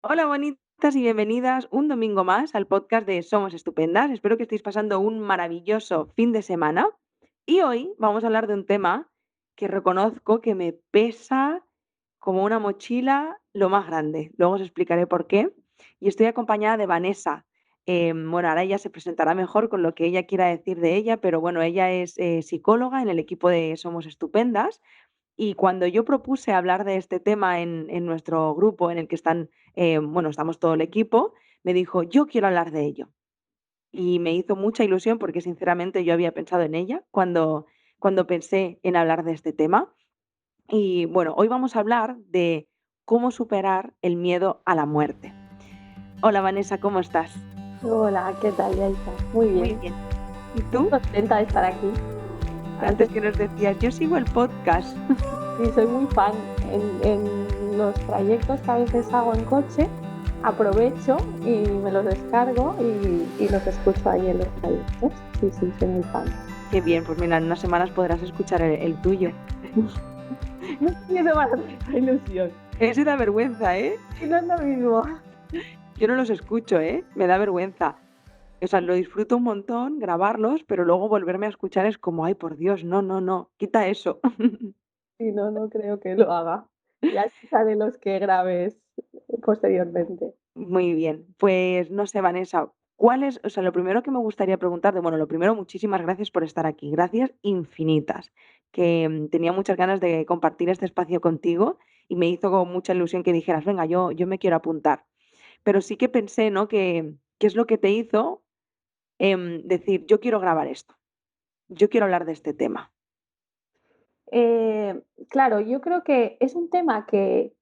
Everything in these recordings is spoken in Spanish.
Hola bonitas y bienvenidas un domingo más al podcast de Somos Estupendas. Espero que estéis pasando un maravilloso fin de semana. Y hoy vamos a hablar de un tema que reconozco que me pesa como una mochila lo más grande. Luego os explicaré por qué. Y estoy acompañada de Vanessa. Bueno, ahora ella se presentará mejor con lo que ella quiera decir de ella, pero bueno, ella es psicóloga en el equipo de Somos Estupendas y cuando yo propuse hablar de este tema en nuestro grupo en el que bueno, estamos todo el equipo, me dijo, yo quiero hablar de ello. Y me hizo mucha ilusión porque sinceramente yo había pensado en ella cuando pensé en hablar de este tema. Y bueno, hoy vamos a hablar de cómo superar el miedo a la muerte. Hola Vanessa, ¿cómo estás? Hola, ¿qué tal, Yaisa? Muy Muy bien, bien. ¿Y muy tú? contenta de estar aquí. Antes Antes, que nos decías, yo sigo el podcast. sí, soy muy fan. En los trayectos que a veces hago en coche, aprovecho y me los descargo y los escucho ahí en los trayectos. Sí, sí, soy muy fan. Qué bien, pues mira, en unas semanas podrás escuchar el tuyo. No sé si eso me hace esa ilusión. Ese da vergüenza, ¿eh? Y no es lo mismo. Yo no los escucho, ¿eh? Me da vergüenza. O sea, lo disfruto un montón grabarlos, pero luego volverme a escuchar es como, ay, por Dios, no, no, no, quita eso. Y no, no creo que lo haga. Ya escucharé los que grabes posteriormente. Muy bien. Pues no sé, Vanessa, ¿cuál es, o sea, lo primero que me gustaría preguntarte, bueno, lo primero, muchísimas gracias por estar aquí, gracias infinitas, que tenía muchas ganas de compartir este espacio contigo y me hizo como mucha ilusión que dijeras, venga, yo me quiero apuntar. Pero sí que pensé, ¿no? Que, ¿qué es lo que te hizo decir, yo quiero grabar esto, yo quiero hablar de este tema? Claro, yo creo que es un tema que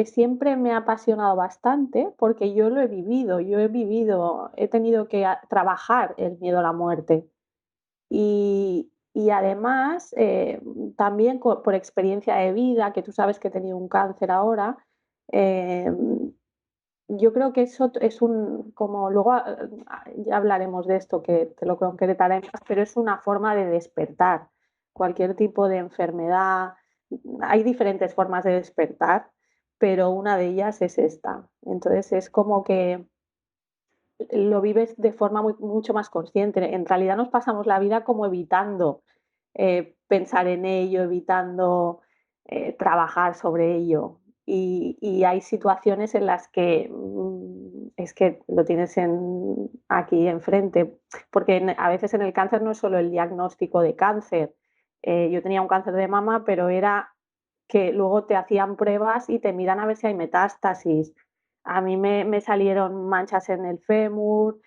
siempre me ha apasionado bastante porque he tenido que trabajar el miedo a la muerte y además también por experiencia de vida, que tú sabes que he tenido un cáncer ahora, eh, yo creo que eso es como luego ya hablaremos de esto, que te lo concretaré más, pero es una forma de despertar cualquier tipo de enfermedad. Hay diferentes formas de despertar, pero una de ellas es esta. Entonces es como que lo vives de forma mucho más consciente. En realidad nos pasamos la vida como evitando pensar en ello, evitando trabajar sobre ello. Y hay situaciones en las que es que lo tienes aquí enfrente, porque a veces en el cáncer no es solo el diagnóstico de cáncer. Yo tenía un cáncer de mama, pero era que luego te hacían pruebas y te miran a ver si hay metástasis. A mí me salieron manchas en el fémur,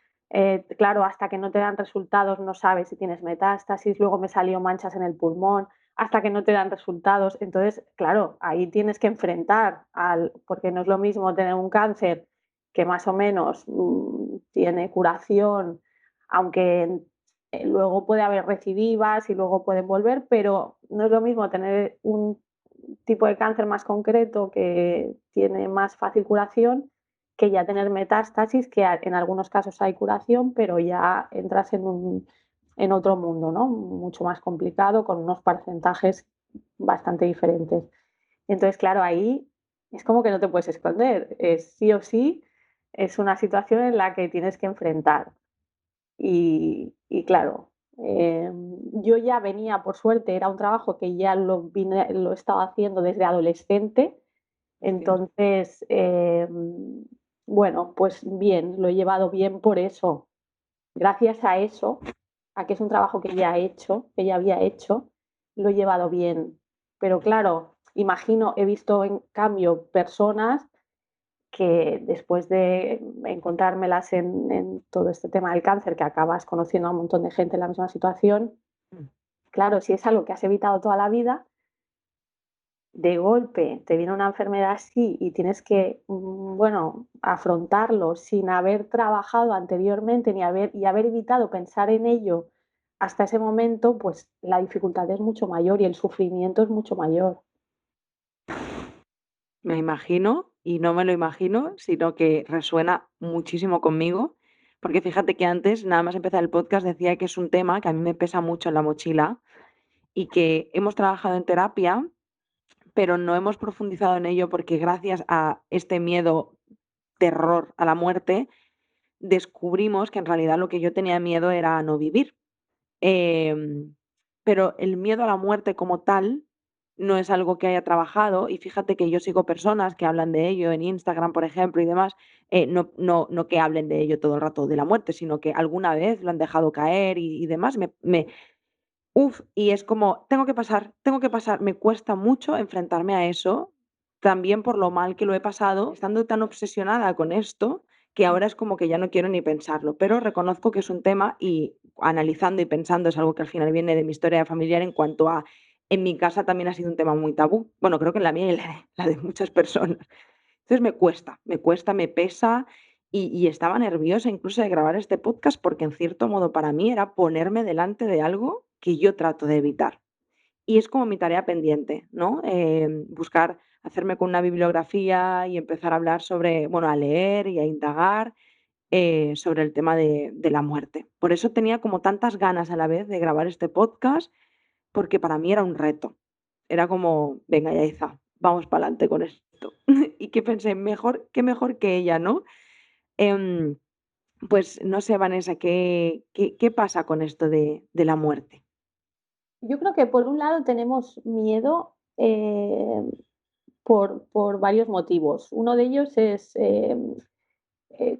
claro, hasta que no te dan resultados no sabes si tienes metástasis, luego me salió manchas en el pulmón, hasta que no te dan resultados. Entonces, claro, ahí tienes que enfrentar porque no es lo mismo tener un cáncer que más o menos tiene curación, aunque luego puede haber recidivas y luego pueden volver, pero no es lo mismo tener un tipo de cáncer más concreto que tiene más fácil curación que ya tener metástasis, que en algunos casos hay curación, pero ya entras en otro mundo, ¿no? Mucho más complicado, con unos porcentajes bastante diferentes. Entonces, claro, ahí es como que no te puedes esconder, es sí o sí, es una situación en la que tienes que enfrentar. Y claro, yo ya venía, por suerte, era un trabajo que ya lo estaba haciendo desde adolescente, Sí. entonces, bueno, pues bien, lo he llevado bien por eso. Gracias a eso, a que es un trabajo que ya he hecho, que ya había hecho, lo he llevado bien. Pero claro, imagino, he visto en cambio personas que después de encontrármelas en todo este tema del cáncer, que acabas conociendo a un montón de gente en la misma situación, Mm. claro, si es algo que has evitado toda la vida, de golpe te viene una enfermedad así y tienes que, bueno, afrontarlo sin haber trabajado anteriormente y haber evitado pensar en ello hasta ese momento, pues la dificultad es mucho mayor y el sufrimiento es mucho mayor. Me imagino, y no me lo imagino, sino que resuena muchísimo conmigo, porque fíjate que antes, nada más empezar el podcast, decía que es un tema que a mí me pesa mucho en la mochila y que hemos trabajado en terapia, pero no hemos profundizado en ello porque gracias a este miedo terror a la muerte, descubrimos que en realidad lo que yo tenía miedo era a no vivir. Em, pero el miedo a la muerte como tal no es algo que haya trabajado, y fíjate que yo sigo personas que hablan de ello en Instagram, por ejemplo, y demás, no que hablen de ello todo el rato de la muerte, sino que alguna vez lo han dejado caer y demás. Y es como, tengo que pasar. Me cuesta mucho enfrentarme a eso, también por lo mal que lo he pasado, estando tan obsesionada con esto, que ahora es como que ya no quiero ni pensarlo, pero reconozco que es un tema y analizando y pensando es algo que al final viene de mi historia familiar en cuanto a, en mi casa también ha sido un tema muy tabú. Bueno, creo que en la mía y la de muchas personas. Entonces me cuesta, me pesa y estaba nerviosa incluso de grabar este podcast porque en cierto modo para mí era ponerme delante de algo que yo trato de evitar. Y es como mi tarea pendiente, ¿no? Buscar, hacerme con una bibliografía y empezar a hablar sobre, bueno, a leer y a indagar sobre el tema de la muerte. Por eso tenía como tantas ganas a la vez de grabar este podcast, porque para mí era un reto. Era como, venga, Yaiza, vamos para adelante con esto. Y que pensé, mejor que ella, ¿no? Em, pues no sé, Vanessa, ¿qué pasa con esto de la muerte? Yo creo que por un lado tenemos miedo por varios motivos. Uno de ellos es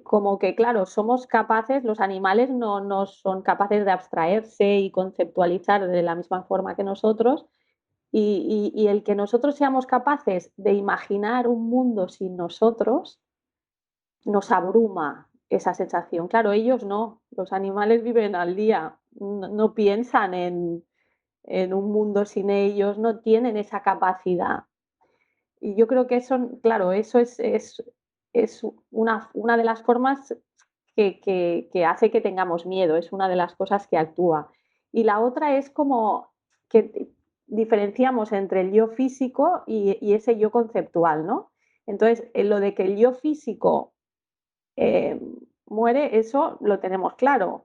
como que, claro, somos capaces, los animales no son capaces de abstraerse y conceptualizar de la misma forma que nosotros, y el que nosotros seamos capaces de imaginar un mundo sin nosotros nos abruma esa sensación. Claro, ellos no, los animales viven al día, no piensan en un mundo sin ellos, no tienen esa capacidad. Y yo creo que eso, claro, eso es una de las formas que hace que tengamos miedo, es una de las cosas que actúa. Y la otra es como que diferenciamos entre el yo físico y ese yo conceptual, ¿no? Entonces, en lo de que el yo físico eh, muere, eso lo tenemos claro,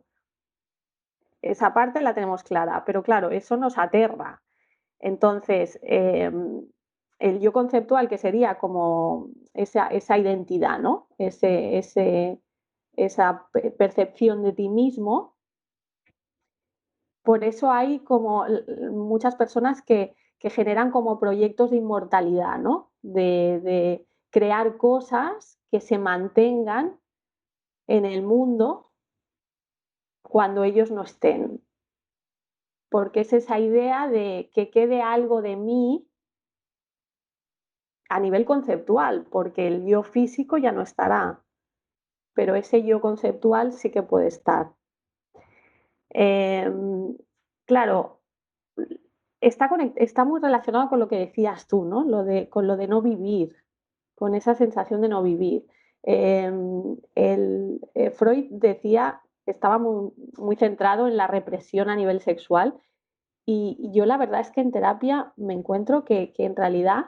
esa parte la tenemos clara, pero claro, eso nos aterra. Entonces, el yo conceptual, que sería como esa identidad, ¿no? Esa percepción de ti mismo, por eso hay como muchas personas que generan como proyectos de inmortalidad, ¿no? De crear cosas que se mantengan en el mundo cuando ellos no estén. Porque es esa idea de que quede algo de mí a nivel conceptual, porque el yo físico ya no estará, pero ese yo conceptual sí que puede estar. Claro, está muy relacionado con lo que decías tú, ¿no? Con lo de no vivir, con esa sensación de no vivir. Freud decía, estaba muy centrado en la represión a nivel sexual, y yo la verdad es que en terapia me encuentro que en realidad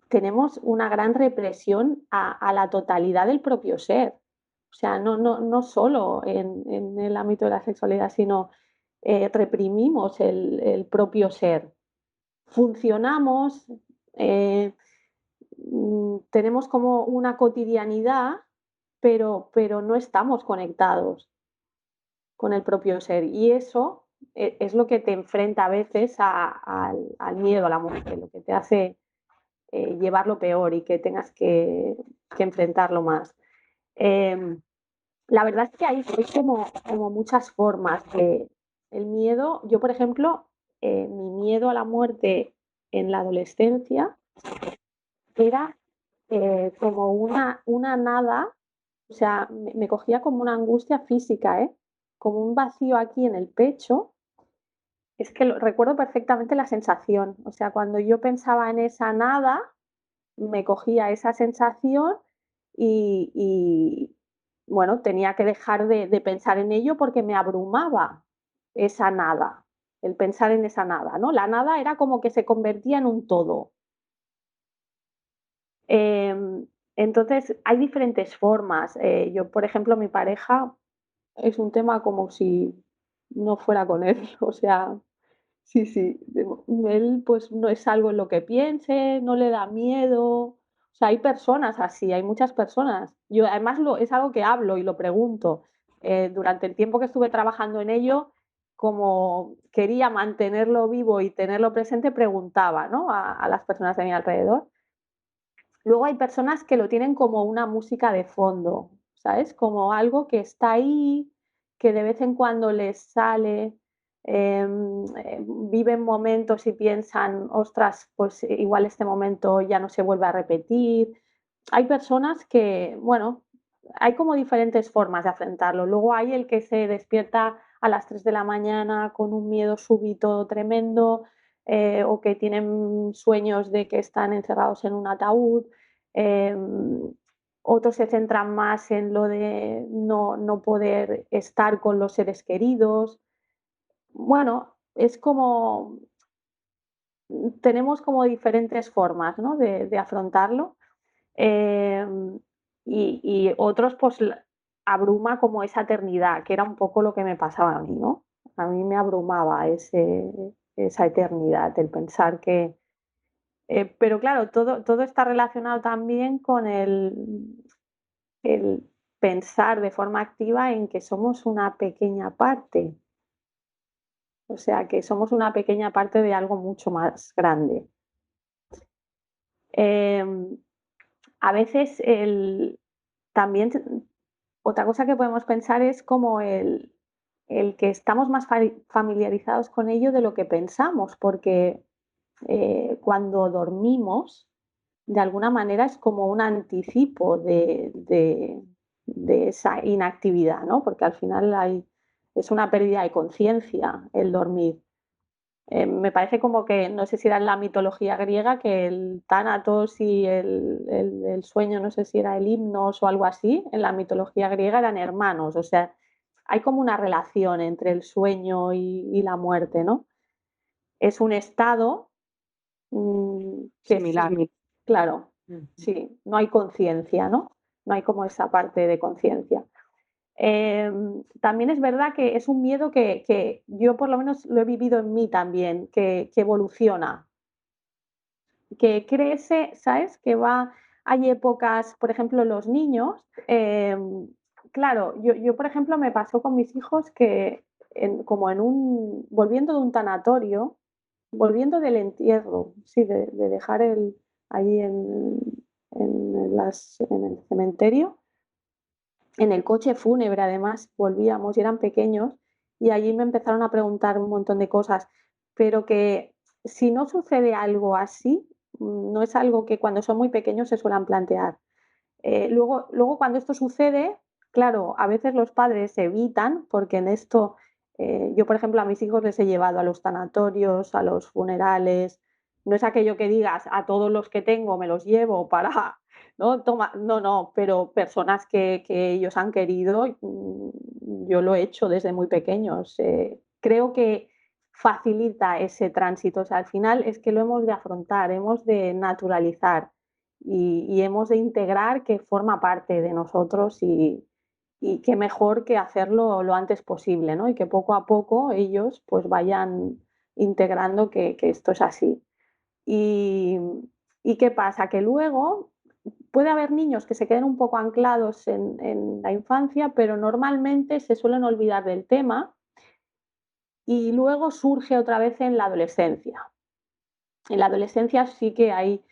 tenemos una gran represión a la totalidad del propio ser. O sea, no solo en el ámbito de la sexualidad, sino reprimimos el propio ser. Funcionamos, eh, tenemos como una cotidianidad, pero no estamos conectados con el propio ser. Y eso es lo que te enfrenta a veces al miedo a la muerte, lo que te hace llevarlo peor y que tengas que enfrentarlo más. Eh, la verdad es que hay como muchas formas. El miedo, yo por ejemplo, mi miedo a la muerte en la adolescencia era como una nada, o sea, me cogía como una angustia física, ¿eh? Como un vacío aquí en el pecho. Es que recuerdo perfectamente la sensación, o sea, cuando yo pensaba en esa nada, me cogía esa sensación y, bueno, tenía que dejar de pensar en ello porque me abrumaba esa nada, el pensar en esa nada, ¿no? La nada era como que se convertía en un todo. Em, entonces, hay diferentes formas. Yo, por ejemplo, mi pareja es un tema como si no fuera con él, o sea, sí, él pues no es algo en lo que piense, no le da miedo, o sea, hay personas así, hay muchas personas. Yo además es algo que hablo y lo pregunto. Durante el tiempo que estuve trabajando en ello, como quería mantenerlo vivo y tenerlo presente, preguntaba, ¿no? A las personas de mi alrededor. Luego hay personas que lo tienen como una música de fondo, ¿sabes? Como algo que está ahí, que de vez en cuando les sale, viven momentos y piensan, ostras, pues igual este momento ya no se vuelve a repetir. Hay personas que, bueno, hay como diferentes formas de afrontarlo. Luego hay el que se despierta a las 3 de la mañana con un miedo súbito tremendo, o que tienen sueños de que están encerrados en un ataúd. Em, Otros se centran más en lo de no poder estar con los seres queridos. Bueno, es como tenemos como diferentes formas, ¿no? de afrontarlo. Em, y otros, pues abruma como esa eternidad, que era un poco lo que me pasaba a mí, ¿no? A mí me abrumaba esa eternidad, el pensar que, pero claro, todo está relacionado también con el pensar de forma activa en que somos una pequeña parte, o sea, que somos una pequeña parte de algo mucho más grande. Em, a veces también otra cosa que podemos pensar es como el que estamos más familiarizados con ello de lo que pensamos, porque cuando dormimos, de alguna manera es como un anticipo de esa inactividad, ¿no? Porque al final es una pérdida de conciencia el dormir. Me parece como que, no sé si era en la mitología griega, que el tánatos y el sueño, no sé si era el himnos o algo así, en la mitología griega eran hermanos, o sea, hay como una relación entre el sueño y la muerte, ¿no? Es un estado que Similar. sí, claro, Ujú. sí, no hay conciencia, ¿no? No hay como esa parte de conciencia. También es verdad que es un miedo que yo por lo menos lo he vivido en mí también, que evoluciona, que crece, ¿sabes? Que va, hay épocas, por ejemplo, los niños, claro, yo, por ejemplo me pasó con mis hijos que como volviendo de un tanatorio, volviendo del entierro, sí, de dejar allí en el cementerio, en el coche fúnebre además volvíamos y eran pequeños y allí me empezaron a preguntar un montón de cosas, pero que si no sucede algo así, no es algo que cuando son muy pequeños se suelen plantear. Luego cuando esto sucede, claro, a veces los padres evitan, porque en esto, yo por ejemplo a mis hijos les he llevado a los tanatorios, a los funerales, no es aquello que digas a todos los que tengo me los llevo para, ¿no? Toma, no, no, pero personas que ellos han querido, yo lo he hecho desde muy pequeños. Creo que facilita ese tránsito, o sea, al final es que lo hemos de afrontar, hemos de naturalizar y hemos de integrar que forma parte de nosotros y qué mejor que hacerlo lo antes posible, ¿no? Y que poco a poco ellos pues vayan integrando que esto es así. Y, ¿Y qué pasa? Que luego puede haber niños que se queden un poco anclados en la infancia, pero normalmente se suelen olvidar del tema y luego surge otra vez en la adolescencia. En la adolescencia sí que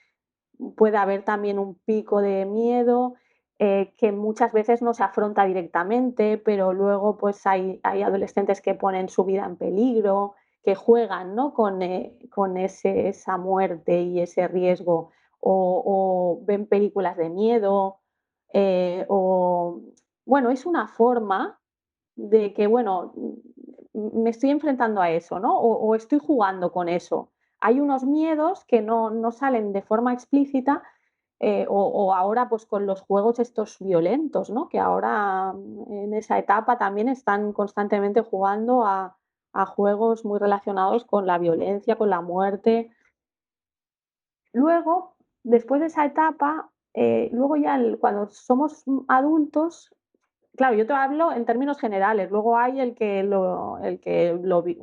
puede haber también un pico de miedo que muchas veces no se afronta directamente, pero luego pues hay adolescentes que ponen su vida en peligro, que juegan, ¿no? con esa muerte y ese riesgo, o ven películas de miedo, o bueno, es una forma de que, bueno, me estoy enfrentando a eso, ¿no? O estoy jugando con eso. Hay unos miedos que no salen de forma explícita, o ahora pues con los juegos estos violentos, ¿no? Que ahora en esa etapa también están constantemente jugando a juegos muy relacionados con la violencia, con la muerte. Luego, después de esa etapa, luego ya cuando somos adultos, claro, yo te hablo en términos generales. Luego hay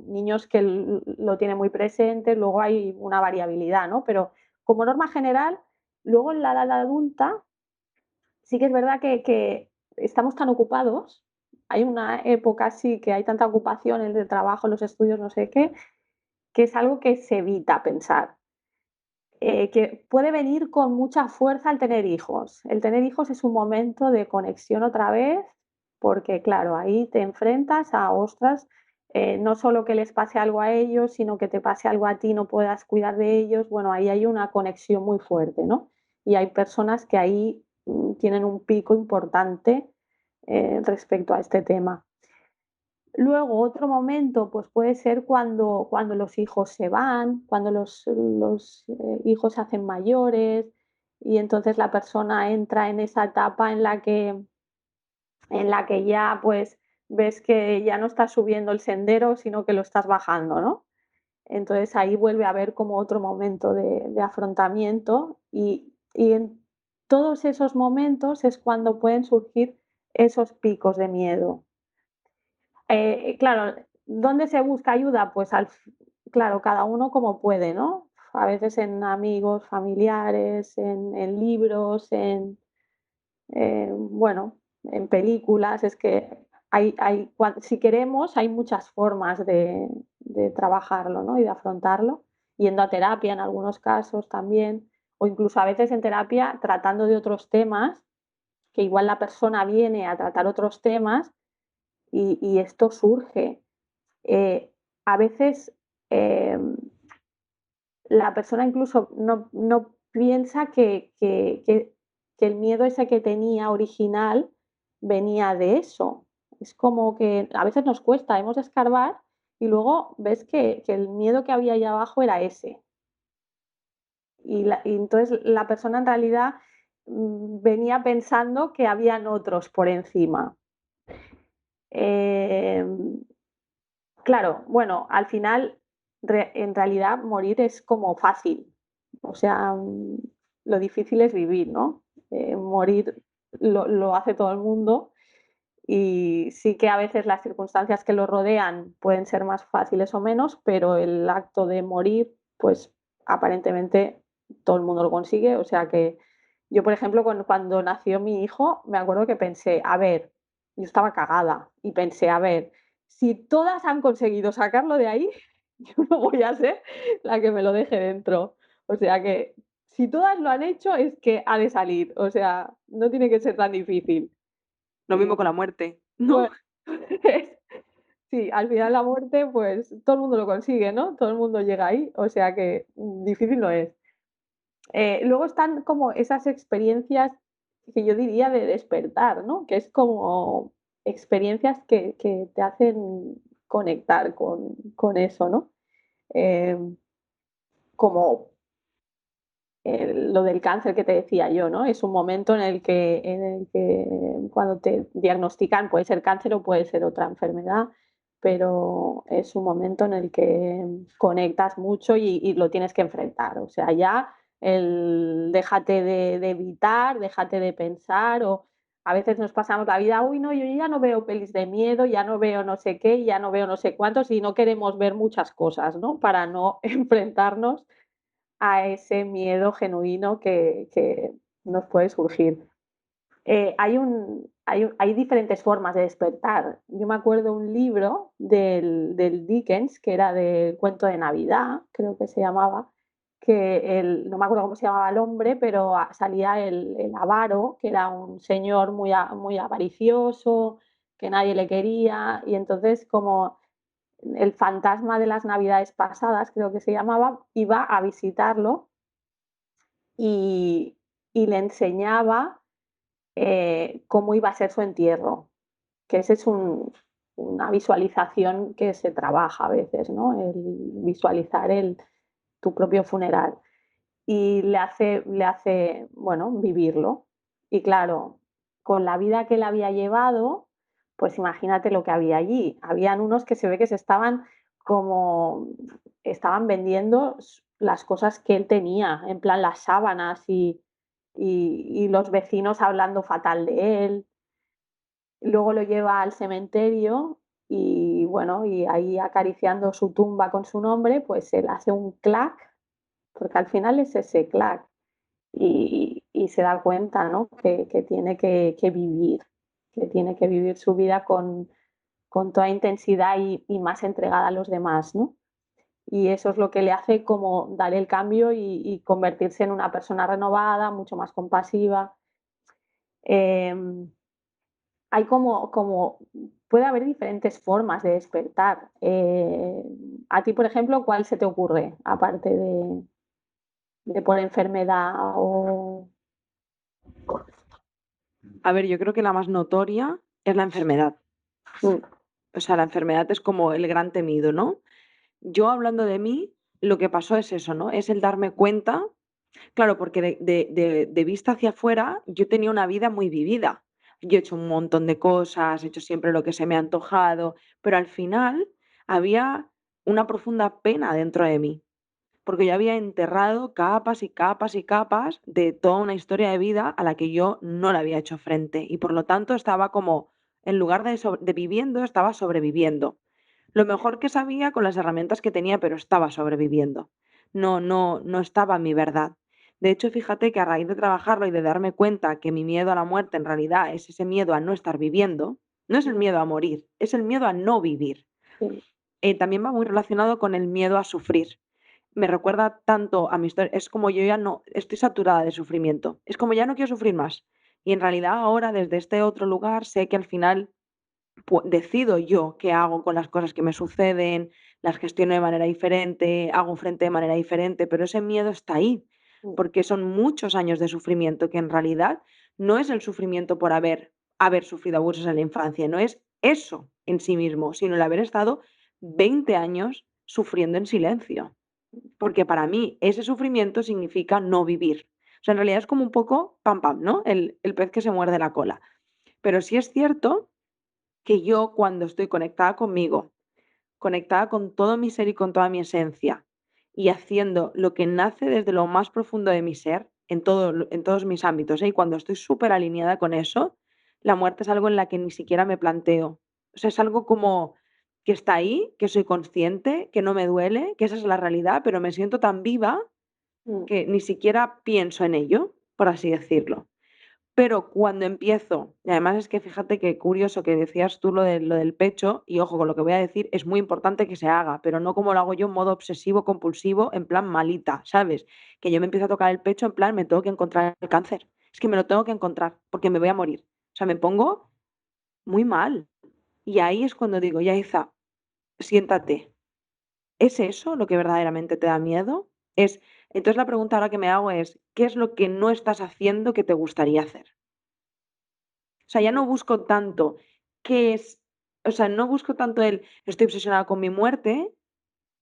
niños que lo tienen muy presente, luego hay una variabilidad, ¿no? Pero como norma general, Luego en la edad adulta sí que es verdad que estamos tan ocupados, hay una época así que hay tanta ocupación en el trabajo, los estudios, no sé qué, que es algo que se evita pensar. Que puede venir con mucha fuerza el tener hijos. El tener hijos es un momento de conexión otra vez, porque claro, ahí te enfrentas a, ostras, no solo que les pase algo a ellos, sino que te pase algo a ti, no puedas cuidar de ellos. Bueno, ahí hay una conexión muy fuerte, ¿no? Y hay personas que ahí tienen un pico importante respecto a este tema. Luego, otro momento, pues puede ser cuando los hijos se van, cuando los hijos se hacen mayores y entonces la persona entra en esa etapa en la que ya pues ves que ya no estás subiendo el sendero, sino que lo estás bajando, ¿no? Entonces ahí vuelve a haber como otro momento de afrontamiento y en todos esos momentos es cuando pueden surgir esos picos de miedo. Claro, ¿dónde se busca ayuda? Pues claro, cada uno como puede, ¿no? A veces en amigos, familiares, en libros, bueno, en películas. Es que si queremos, hay muchas formas de trabajarlo, ¿no? Y de afrontarlo. Yendo a terapia en algunos casos también, o incluso a veces en terapia tratando de otros temas, que igual la persona viene a tratar otros temas y esto surge. Eh, a veces la persona incluso no piensa que el miedo ese que tenía original venía de eso. Es como que a veces nos cuesta, hemos de escarbar y luego ves que el miedo que había ahí abajo era ese. Y entonces la persona en realidad venía pensando que habían otros por encima. Eh, Claro, bueno, al final, en realidad morir es como fácil. O sea, lo difícil es vivir, ¿no? Morir lo hace todo el mundo y sí que a veces las circunstancias que lo rodean pueden ser más fáciles o menos, pero el acto de morir, pues aparentemente todo el mundo lo consigue. O sea que yo, por ejemplo, cuando nació mi hijo, me acuerdo que pensé, a ver, yo estaba cagada y pensé, a ver, si todas han conseguido sacarlo de ahí, yo no voy a ser la que me lo deje dentro. O sea que si todas lo han hecho es que ha de salir. O sea, no tiene que ser tan difícil. Lo mismo Y con la muerte, ¿no? bueno, sí, al final la muerte, pues todo el mundo lo consigue, ¿no? Todo el mundo llega ahí, o sea que difícil no es. Luego están como esas experiencias que yo diría de despertar, ¿no? Que es como experiencias que te hacen conectar con eso, ¿no? Eh, como lo del cáncer que te decía yo, ¿no? Es un momento en el que cuando te diagnostican puede ser cáncer o puede ser otra enfermedad, pero es un momento en el que conectas mucho y lo tienes que enfrentar. O sea, ya déjate de evitar, déjate de pensar o a veces nos pasamos la vida, uy, no, yo ya no veo pelis de miedo, ya no veo no sé qué, ya no veo no sé cuántos y no queremos ver muchas cosas, ¿no? Para no enfrentarnos a ese miedo genuino que nos puede surgir. Hay diferentes formas de despertar. Yo me acuerdo un libro del Dickens, que era del cuento de Navidad, creo que se llamaba, no me acuerdo cómo se llamaba el hombre, pero salía el avaro, que era un señor muy avaricioso, que nadie le quería, y entonces como el fantasma de las Navidades pasadas, creo que se llamaba, iba a visitarlo y, y le enseñaba cómo iba a ser su entierro, que ese es una visualización que se trabaja a veces, ¿no? El visualizar tu propio funeral. Y le hace, bueno, vivirlo. Y claro, con la vida que él había llevado, pues imagínate lo que había allí. Habían unos que se ve que estaban vendiendo las cosas que él tenía, en plan las sábanas y los vecinos hablando fatal de él. Luego lo lleva al cementerio y bueno, y ahí acariciando su tumba con su nombre, pues él hace un clac, porque al final es ese clac. y se da cuenta, ¿no? Que tiene que tiene que vivir su vida con toda intensidad y más entregada a los demás, ¿no? Y eso es lo que le hace como dar el cambio y convertirse en una persona renovada, mucho más compasiva. Em, Hay como puede haber diferentes formas de despertar. A ti, por ejemplo, ¿cuál se te ocurre? Aparte de por enfermedad o... A ver, yo creo que la más notoria es la enfermedad. Mm, O sea, la enfermedad es como el gran temido, ¿no? Yo hablando de mí, lo que pasó es eso, ¿no? Es el darme cuenta, claro, porque de vista hacia afuera yo tenía una vida muy vivida. Yo he hecho un montón de cosas, he hecho siempre lo que se me ha antojado, pero al final había una profunda pena dentro de mí, porque yo había enterrado capas y capas y capas de toda una historia de vida a la que yo no le había hecho frente y por lo tanto estaba como, en lugar de viviendo, estaba sobreviviendo. Lo mejor que sabía con las herramientas que tenía, pero estaba sobreviviendo. No estaba en mi verdad. De hecho, fíjate que a raíz de trabajarlo y de darme cuenta que mi miedo a la muerte en realidad es ese miedo a no estar viviendo, no es el mm, miedo a morir, es el miedo a no vivir. sí, También va muy relacionado con el miedo a sufrir. Me recuerda tanto a mi historia, es como yo ya no estoy saturada de sufrimiento, es como ya no quiero sufrir más. Y en realidad ahora desde este otro lugar sé que al final decido yo qué hago con las cosas que me suceden, las gestiono de manera diferente, hago frente de manera diferente, pero ese miedo está ahí, mm, porque son muchos años de sufrimiento que en realidad no es el sufrimiento por haber sufrido abusos en la infancia, no es eso en sí mismo, sino el haber estado 20 años sufriendo en silencio, porque para mí ese sufrimiento significa no vivir. O sea, en realidad es como un poco pam pam, ¿no? El pez que se muerde la cola. Pero sí es cierto que yo cuando estoy conectada conmigo, conectada con todo mi ser y con toda mi esencia, y haciendo lo que nace desde lo más profundo de mi ser, en todos mis ámbitos, ¿eh? Y cuando estoy súper alineada con eso, la muerte es algo en la que ni siquiera me planteo. O sea, es algo como que está ahí, que soy consciente, que no me duele, que esa es la realidad, pero me siento tan viva mm. que ni siquiera pienso en ello, por así decirlo. Pero cuando empiezo, y además es que fíjate qué curioso que decías tú lo del pecho, y ojo con lo que voy a decir, es muy importante que se haga, pero no como lo hago yo en modo obsesivo, compulsivo, en plan malita, ¿sabes? Que yo me empiezo a tocar el pecho en plan, me tengo que encontrar el cáncer. Es que me lo tengo que encontrar porque me voy a morir. O sea, me pongo muy mal. Y ahí es cuando digo, Yaiza, siéntate. ¿Es eso lo que verdaderamente te da miedo? Entonces la pregunta ahora que me hago es, ¿qué es lo que no estás haciendo que te gustaría hacer? O sea, ya no busco tanto qué es, o sea, no busco tanto el estoy obsesionada con mi muerte,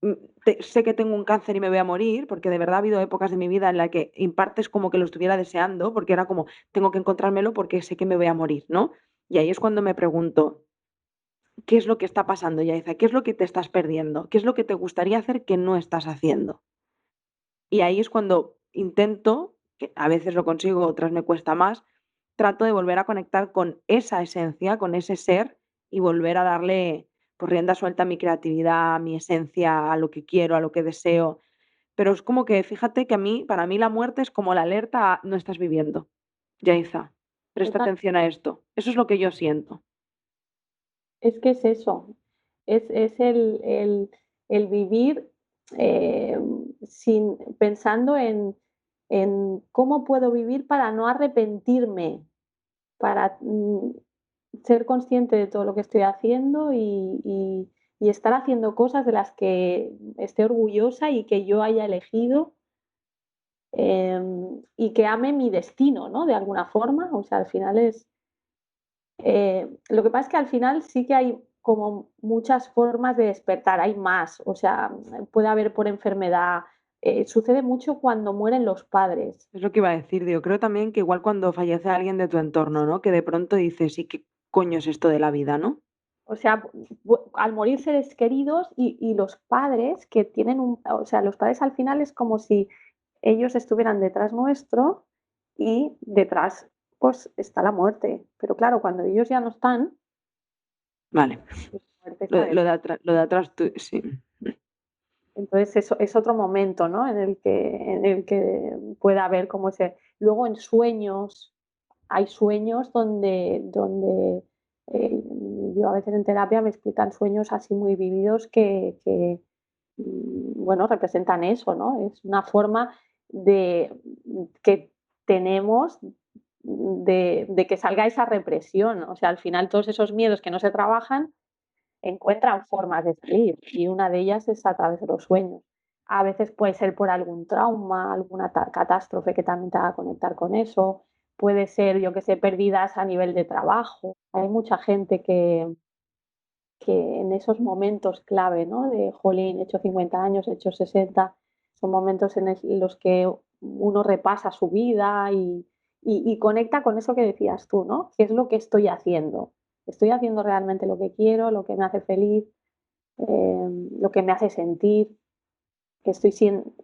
mm, sé que tengo un cáncer y me voy a morir, porque de verdad ha habido épocas de mi vida en la que en parte es como que lo estuviera deseando, porque era como tengo que encontrármelo porque sé que me voy a morir, ¿no? Y ahí es cuando me pregunto, ¿qué es lo que está pasando, Yaiza? ¿Qué es lo que te estás perdiendo? ¿Qué es lo que te gustaría hacer que no estás haciendo? Y ahí es cuando intento, que a veces lo consigo, otras me cuesta más, trato de volver a conectar con esa esencia, con ese ser y volver a darle pues, rienda suelta a mi creatividad, a mi esencia, a lo que quiero, a lo que deseo. Pero es como que, fíjate que para mí la muerte es como la alerta a no estás viviendo. Yaiza, presta Exacto. atención a esto. Eso es lo que yo siento. Es que es eso, es el vivir eh, pensando en cómo puedo vivir para no arrepentirme, para ser consciente de todo lo que estoy haciendo y estar haciendo cosas de las que esté orgullosa y que yo haya elegido y que ame mi destino, ¿no? De alguna forma, o sea, al final es... lo que pasa es que al final sí que hay como muchas formas de despertar, hay más, o sea, puede haber por enfermedad, sucede mucho cuando mueren los padres. Es lo que iba a decir, digo, creo también que igual cuando fallece alguien de tu entorno, ¿no? Que de pronto dices, ¿y qué coño es esto de la vida, no? O sea, al morir seres queridos y los padres que tienen o sea, los padres al final es como si ellos estuvieran detrás nuestro y detrás pues está la muerte. Pero claro, cuando ellos ya no están, Vale. pues la muerte está Lo detrás. de atrás, sí. Entonces eso es otro momento, ¿no? En el que pueda haber como ese luego en sueños, hay sueños donde, eh, yo a veces en terapia me explican sueños así muy vividos bueno, representan eso, ¿no? Es una forma de que tenemos de que salga esa represión. O sea, al final todos esos miedos que no se trabajan encuentran formas de salir y una de ellas es a través de los sueños. A veces puede ser por algún trauma, alguna catástrofe que también te haga conectar con eso. Puede ser, yo que sé, pérdidas a nivel de trabajo. Hay mucha gente que en esos momentos clave, ¿no? De, jolín, he hecho 50 años, he hecho 60, son momentos en los que uno repasa su vida y conecta con eso que decías tú, ¿no? ¿Qué es lo que estoy haciendo? ¿Estoy haciendo realmente lo que quiero, lo que me hace feliz, lo que me hace sentir? ¿Estoy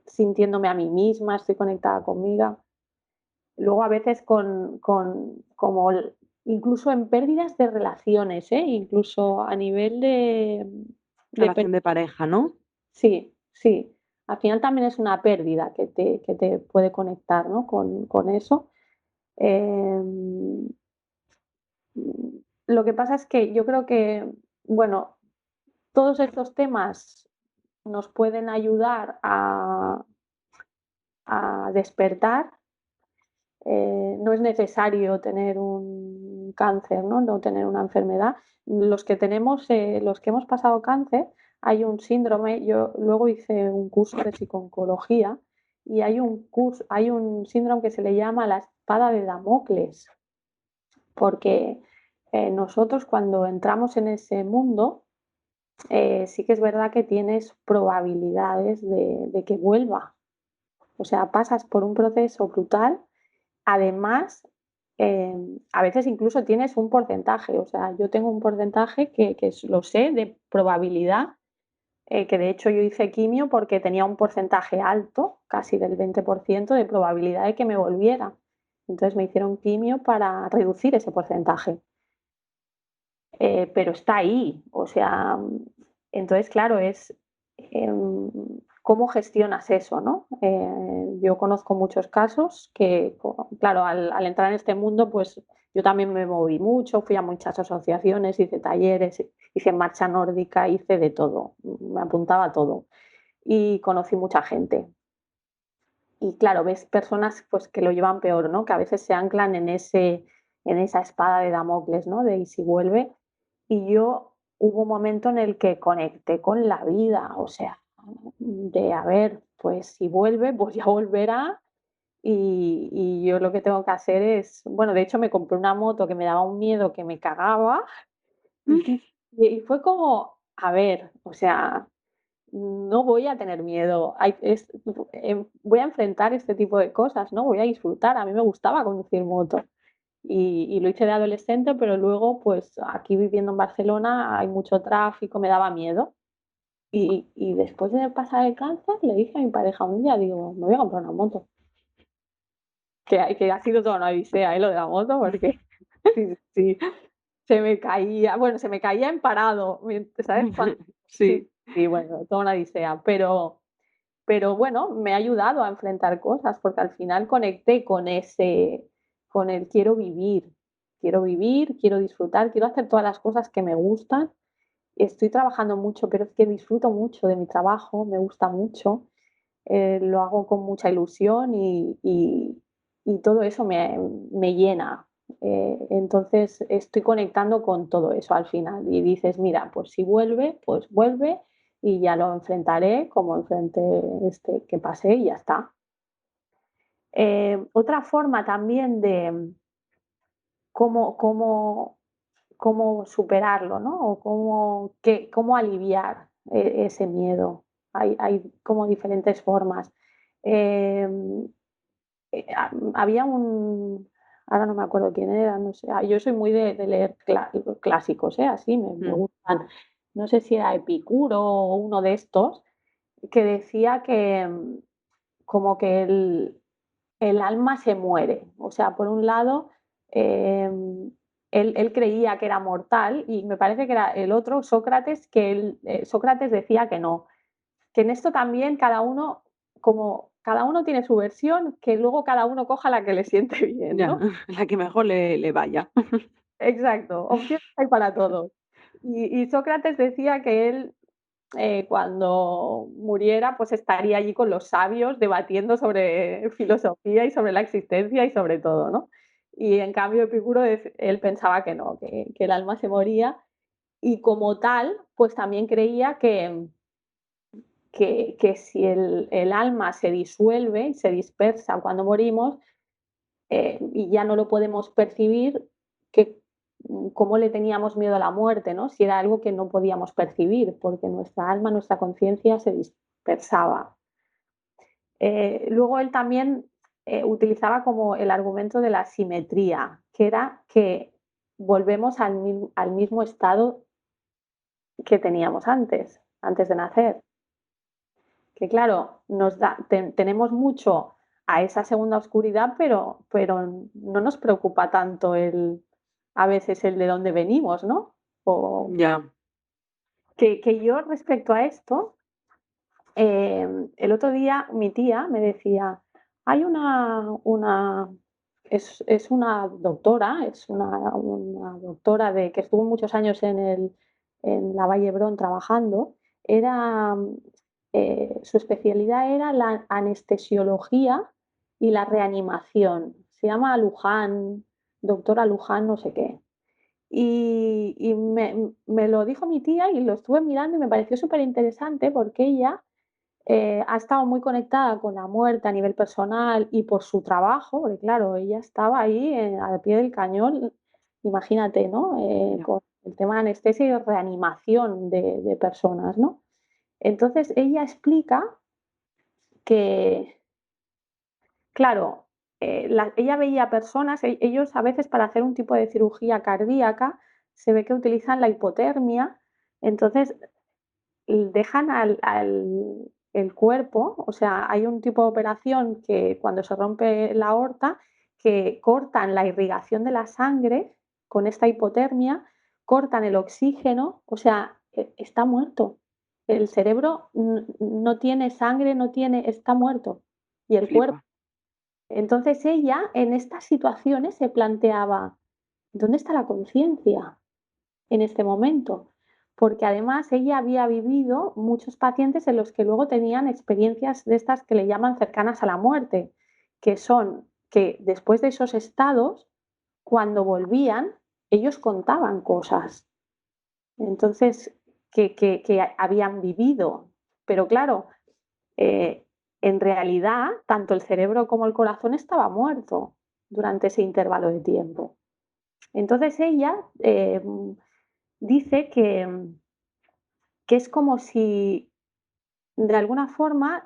sintiéndome a mí misma? ¿Estoy conectada conmigo? Luego a veces como incluso en pérdidas de relaciones, ¿eh? Incluso a nivel de Relación de pareja, ¿no? sí, sí. Al final también es una pérdida que te puede conectar, ¿no? Con eso. Em, lo que pasa es que yo creo que, bueno, todos estos temas nos pueden ayudar a despertar. No es necesario tener un cáncer, ¿no? No tener una enfermedad. Los que hemos pasado cáncer, hay un síndrome. Yo luego hice un curso de psiconcología y hay un síndrome que se le llama la espada de Damocles, porque nosotros cuando entramos en ese mundo, sí que es verdad que tienes probabilidades de que vuelva. O sea, pasas por un proceso brutal. Además, a veces incluso tienes un porcentaje, o sea, yo tengo un porcentaje que lo sé de probabilidad, que de hecho yo hice quimio porque tenía un porcentaje alto, casi del 20% de probabilidad de que me volviera. Entonces me hicieron quimio para reducir ese porcentaje. Pero está ahí, o sea, entonces claro, es cómo gestionas eso, ¿no? Yo conozco muchos casos que, claro, al entrar en este mundo, pues yo también me moví mucho, fui a muchas asociaciones, hice talleres, hice marcha nórdica, hice de todo, me apuntaba a todo y conocí mucha gente. Y claro, ves personas pues que lo llevan peor, ¿no? Que a veces se anclan en esa espada de Damocles, ¿no? De y si vuelve. Y yo hubo un momento en el que conecté con la vida, o sea, de a ver, pues si vuelve, pues ya volverá. Y yo lo que tengo que hacer es, bueno, de hecho me compré una moto que me daba un miedo que me cagaba y fue como, a ver, o sea, no voy a tener miedo, voy a enfrentar este tipo de cosas, ¿no? Voy a disfrutar. A mí me gustaba conducir moto y lo hice de adolescente, pero luego, pues aquí viviendo en Barcelona hay mucho tráfico, me daba miedo. Y después de pasar el cáncer, le dije a mi pareja un día, digo, me voy a comprar una moto. Que ha sido toda una odisea, ¿eh? Lo de la moto, porque sí, sí, se me caía, bueno, se me caía en parado, ¿sabes? Sí, Sí. sí, bueno, toda una odisea, pero bueno, me ha ayudado a enfrentar cosas, porque al final conecté con el quiero vivir, quiero disfrutar, quiero hacer todas las cosas que me gustan. Estoy trabajando mucho, pero es que disfruto mucho de mi trabajo, me gusta mucho, lo hago con mucha ilusión y todo eso me llena. Entonces estoy conectando con todo eso al final y dices, mira, pues si vuelve, pues vuelve y ya lo enfrentaré como enfrenté este que pasé y ya está. Otra forma también de cómo, cómo, cómo superarlo, ¿no? O cómo aliviar ese miedo. Hay como diferentes formas. Eh, Había ahora no me acuerdo quién era, no sé, yo soy muy de leer clásicos, ¿eh? Así me Mm. gustan. No sé si era Epicuro o uno de estos, que decía que como que el alma se muere. O sea, por un lado, él creía que era mortal y me parece que era el otro, Sócrates, Sócrates decía que en esto también como cada uno tiene su versión, que luego cada uno coja la que le siente bien, Ya, ¿no? la que mejor le vaya. Exacto, opciones hay para todos. Y Sócrates decía que él, cuando muriera, pues estaría allí con los sabios debatiendo sobre filosofía y sobre la existencia y sobre todo, ¿no? Y en cambio Epicuro, él pensaba que no, que el alma se moría y como tal, pues también creía que si el alma se disuelve y se dispersa cuando morimos, y ya no lo podemos percibir, que cómo le teníamos miedo a la muerte, ¿no? Si era algo que no podíamos percibir, porque nuestra alma, nuestra conciencia se dispersaba. Luego él también utilizaba como el argumento de la simetría, que era que volvemos al mismo estado que teníamos antes de nacer. Que claro, tenemos mucho a esa segunda oscuridad, pero no nos preocupa tanto a veces el de dónde venimos, ¿no? O Ya, que yo respecto a esto, el otro día mi tía me decía, hay es una doctora, una doctora que estuvo muchos años en la Valle Brón trabajando, era, su especialidad era la anestesiología y la reanimación. Se llama Luján, doctora Luján, no sé qué. Y me lo dijo mi tía y lo estuve mirando y me pareció súper interesante porque ella ha estado muy conectada con la muerte a nivel personal y por su trabajo, porque claro, ella estaba ahí al pie del cañón, imagínate, ¿no? ya, Con el tema de anestesia y reanimación de personas, ¿no? Entonces ella explica que, claro, ella veía personas, ellos a veces para hacer un tipo de cirugía cardíaca se ve que utilizan la hipotermia, entonces dejan el cuerpo, o sea, hay un tipo de operación que cuando se rompe la aorta, que cortan la irrigación de la sangre con esta hipotermia, cortan el oxígeno, o sea, está muerto. El cerebro no tiene sangre, está muerto. Y el cuerpo. flipa. Entonces ella en estas situaciones se planteaba, ¿dónde está la conciencia en este momento? Porque además ella había vivido muchos pacientes en los que luego tenían experiencias de estas que le llaman cercanas a la muerte, que son que después de esos estados, cuando volvían, ellos contaban cosas. Entonces, que habían vivido. Pero claro, eh, en realidad, tanto el cerebro como el corazón estaba muerto durante ese intervalo de tiempo. Entonces ella dice que es como si de alguna forma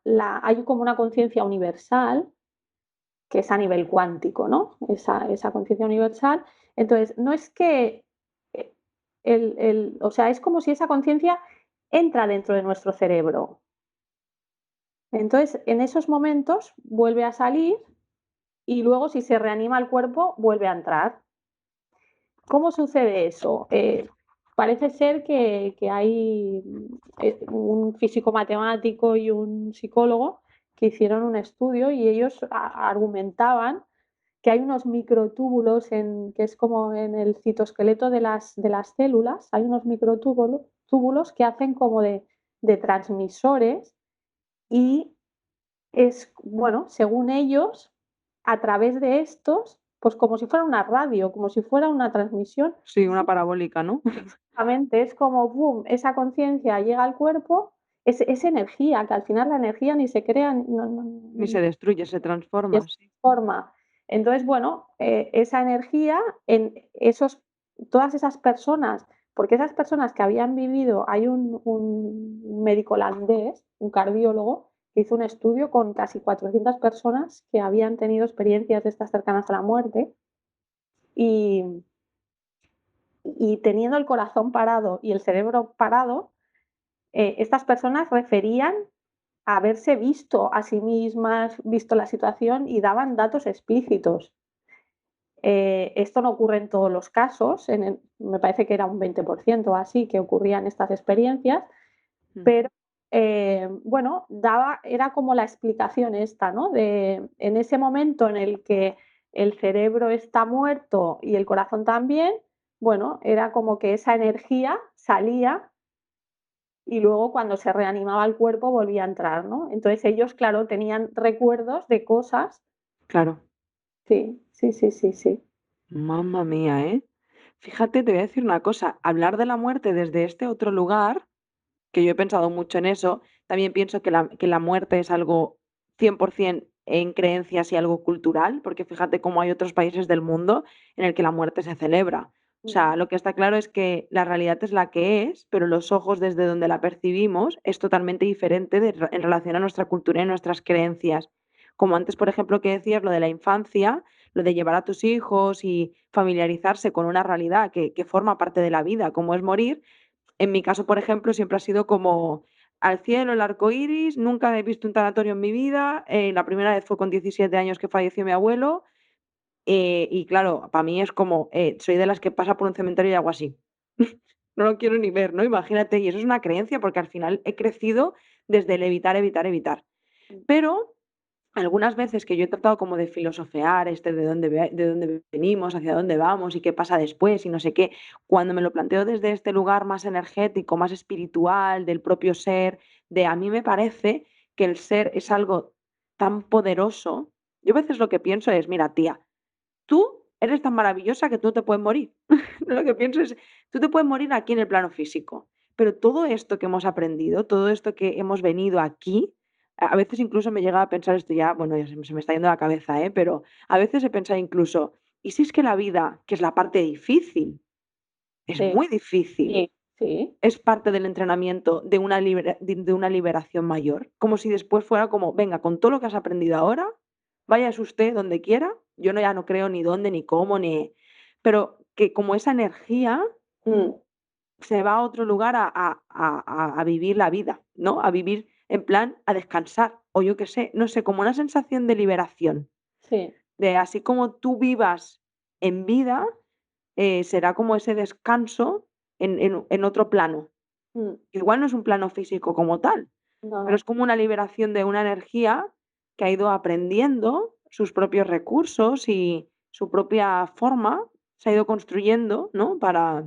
hay como una conciencia universal, que es a nivel cuántico, ¿no? Esa conciencia universal. Entonces, no es que, eh, o sea, es como si esa conciencia entra dentro de nuestro cerebro. Entonces, en esos momentos vuelve a salir y luego si se reanima el cuerpo, vuelve a entrar. ¿Cómo sucede eso? Parece ser que hay un físico matemático y un psicólogo que hicieron un estudio y ellos argumentaban que hay unos microtúbulos que es como en el citoesqueleto de las células, hay unos microtúbulos que hacen como de transmisores y es, bueno, según ellos, a través de estos, pues como si fuera una radio, como si fuera una transmisión. Sí, una parabólica, ¿no? Exactamente, es como, boom, esa conciencia llega al cuerpo, es energía, que al final la energía ni se crea, Ni se destruye, se ni transforma, se sí. forma. Entonces, bueno, esa energía en todas esas personas, porque esas personas que habían vivido, hay un médico holandés, un cardiólogo, que hizo un estudio con casi 400 personas que habían tenido experiencias de estas cercanas a la muerte y, y teniendo el corazón parado y el cerebro parado, estas personas referían a haberse visto a sí mismas, visto la situación y daban datos explícitos. Esto no ocurre en todos los casos, me parece que era un 20% así que ocurrían estas experiencias, Mm. pero bueno, era como la explicación esta, ¿no? De en ese momento en el que el cerebro está muerto y el corazón también, bueno, era como que esa energía salía y luego cuando se reanimaba el cuerpo volvía a entrar, ¿no? Entonces ellos, claro, tenían recuerdos de cosas. Claro. Sí, sí, sí, sí, sí. Mamma mía, ¿eh? Fíjate, te voy a decir una cosa, hablar de la muerte desde este otro lugar, que yo he pensado mucho en eso, también pienso que la muerte es algo 100% en creencias y algo cultural, porque fíjate cómo hay otros países del mundo en el que la muerte se celebra. O Mm, sea, lo que está claro es que la realidad es la que es, pero los ojos desde donde la percibimos es totalmente diferente en relación a nuestra cultura y nuestras creencias. Como antes, por ejemplo, que decías lo de la infancia, lo de llevar a tus hijos y familiarizarse con una realidad que forma parte de la vida, como es morir. En mi caso, por ejemplo, siempre ha sido como al cielo, el arco iris, nunca he visto un tanatorio en mi vida, la primera vez fue con 17 años que falleció mi abuelo, y claro, para mí es como, soy de las que pasa por un cementerio y hago así. No lo quiero ni ver, ¿no? Imagínate, y eso es una creencia, porque al final he crecido desde el evitar, evitar, evitar. mm. Pero algunas veces que yo he tratado como de filosofear, de dónde venimos, hacia dónde vamos y qué pasa después y no sé qué, cuando me lo planteo desde este lugar más energético, más espiritual, del propio ser, de a mí me parece que el ser es algo tan poderoso. Yo a veces lo que pienso es, mira, tía, tú eres tan maravillosa que tú te puedes morir. Lo que pienso es, tú te puedes morir aquí en el plano físico, pero todo esto que hemos aprendido, todo esto que hemos venido aquí, a veces incluso me llega a pensar esto ya, bueno, ya se me está yendo la cabeza, ¿eh? Pero a veces he pensado incluso, ¿y si es que la vida, que es la parte difícil, es Sí, muy difícil, sí, sí, es parte del entrenamiento de una liberación mayor? Como si después fuera como, venga, con todo lo que has aprendido ahora, váyase usted donde quiera, yo no, ya no creo ni dónde, ni cómo, ni... Pero que como esa energía mm, se va a otro lugar a vivir la vida, ¿no? A vivir en plan, a descansar, o yo qué sé, no sé, como una sensación de liberación, sí, de así como tú vivas en vida, será como ese descanso en otro plano. mm, Igual no es un plano físico como tal, pero es no. como una liberación de una energía que ha ido aprendiendo sus propios recursos y su propia forma, se ha ido construyendo, ¿no? Para,